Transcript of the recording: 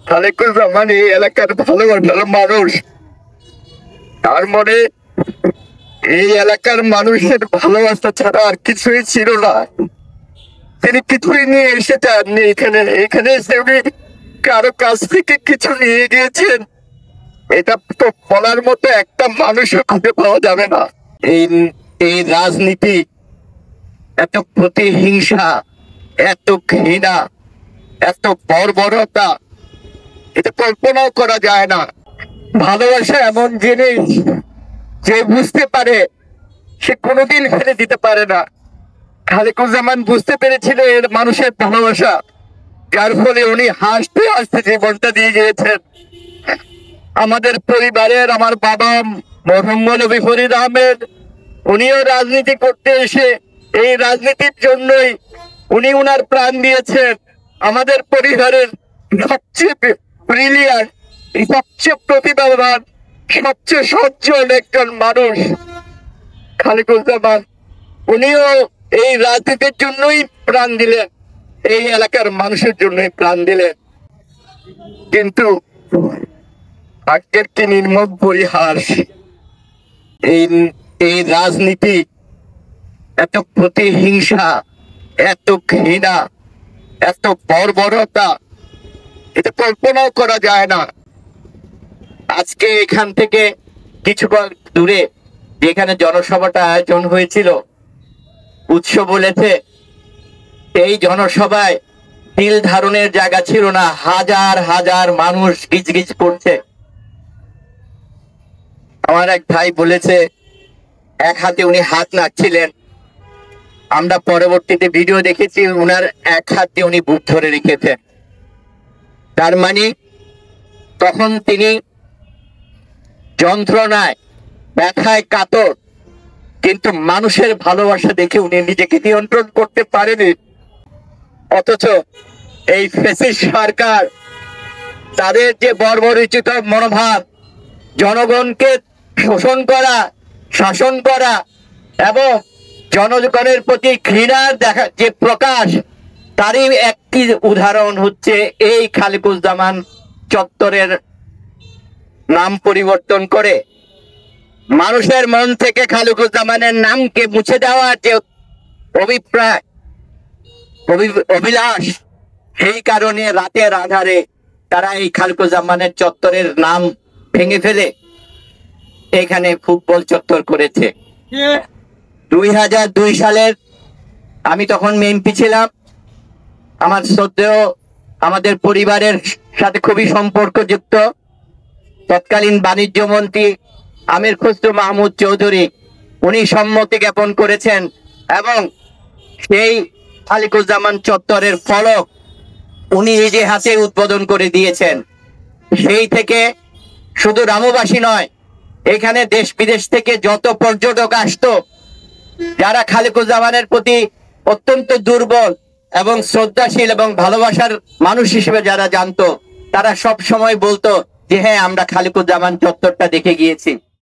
খালেকুজ্জামান এই এলাকার ভালোবাসার মানুষ। তার মনে এই এলাকার মানুষের ভালোবাসা ছাড়া আর কিছুই ছিল না। তিনি কিছুই নিয়ে এসে যাননি এখানে। এখানে এসে উনি কারো কাছ থেকে কিছু নিয়ে গিয়েছেন এটা তো বলার মতো একটা মানুষও খুঁজে পাওয়া যাবে না। এই এই রাজনীতি, এত প্রতিহিংসা, এত ঘৃণা, এত বর্বরতা, এটা কল্পনাও করা যায় না। ভালোবাসা এমন জিনিস যে বুঝতে পারে সে কোনোদিন ফেলে দিতে পারে না। খালেকুজ্জামান বুঝতে পেরেছিল এর মানুষের ভালোবাসা, যার ফলে উনি হাসতে হাসতে জীবনটা দিয়ে গিয়েছেন। আমাদের পরিবারের আমার বাবা মরহুম মৌলভী ফরিদ আহমেদ, উনিও রাজনীতি করতে এসে এই রাজনীতির জন্যই উনি উনার প্রাণ দিয়েছেন। আমাদের পরিবারের সবচেয়ে ব্রিলিয়ান্ট, সবচেয়ে প্রতিভাবান, সবচেয়ে সজ্জন একজন মানুষ খালেকুজ্জামান, উনিও এই রাজনীতির জন্যই প্রাণ দিলেন, এই এলাকার মানুষের জন্যই প্রাণ দিলেন। কিন্তু আজকের কি নির্মম পরিহাস! এই রাজনীতি, এত প্রতিহিংসা, এত ঘৃণা, এত বর্বরতা, এটা কল্পনাও করা যায় না। আজকে এখান থেকে কিছুক্ষণ দূরে যেখানে জনসভাটা আয়োজন হয়েছিল, উৎস বলেছে এই জনসভায় তিল ধারণের জায়গা ছিল না, হাজার হাজার মানুষ গিজগিজ করছে। আমার এক ভাই বলেছে এক হাতে উনি হাত নাড়ছিলেন, আমরা পরবর্তীতে ভিডিও দেখেছি উনার এক হাতে উনি বুক ধরে রেখেছেন। তার মানে তখন তিনি যন্ত্রণায়, ব্যথায় কাতর, কিন্তু মানুষের ভালোবাসা দেখে উনি নিজেকে নিয়ন্ত্রণ করতে পারেনি। অথচ এই ফ্যাসিস্ট সরকার, তাদের যে বর্বরোচিত মনোভাব, জনগণকে শোষণ করা, শাসন করা এবং জনগণের প্রতি ঘৃণার দেখা যে প্রকাশ, তারই একটি উদাহরণ হচ্ছে এই খালেকুজ্জামান চত্বরের নাম পরিবর্তন করে মানুষের মন থেকে খালেকুজ্জামানের নামকে মুছে দেওয়ার যে অভিপ্রায়, অভিলাষ, সেই কারণে রাতের আধারে তারা এই খালেকুজ্জামানের চত্বরের নাম ভেঙে ফেলে এখানে ফুটবল চত্বর করেছে। 2002 সালের, আমি তখন এমপি ছিলাম, আমার শ্রদ্ধেয়, আমাদের পরিবারের সাথে খুবই সম্পর্কযুক্ত তৎকালীন বাণিজ্য মন্ত্রী আমির খসরু মাহমুদ চৌধুরী, উনি সম্মতি জ্ঞাপন করেছেন এবং সেই খালেকুজ্জামান চত্বরের ফলক উনি নিজে হাতে উদ্বোধন করে দিয়েছেন। সেই থেকে শুধু রামুবাসী নয়, এখানে দেশ বিদেশ থেকে যত পর্যটক আসতো, যারা খালেকুজ্জামানের প্রতি অত্যন্ত দুর্বল এবং শ্রদ্ধাশীল এবং ভালোবাসার মানুষ হিসেবে যারা জানতো, তারা সব সময় বলতো যে হ্যাঁ, আমরা খালেকুজ্জামান চত্বরটা দেখে গিয়েছি।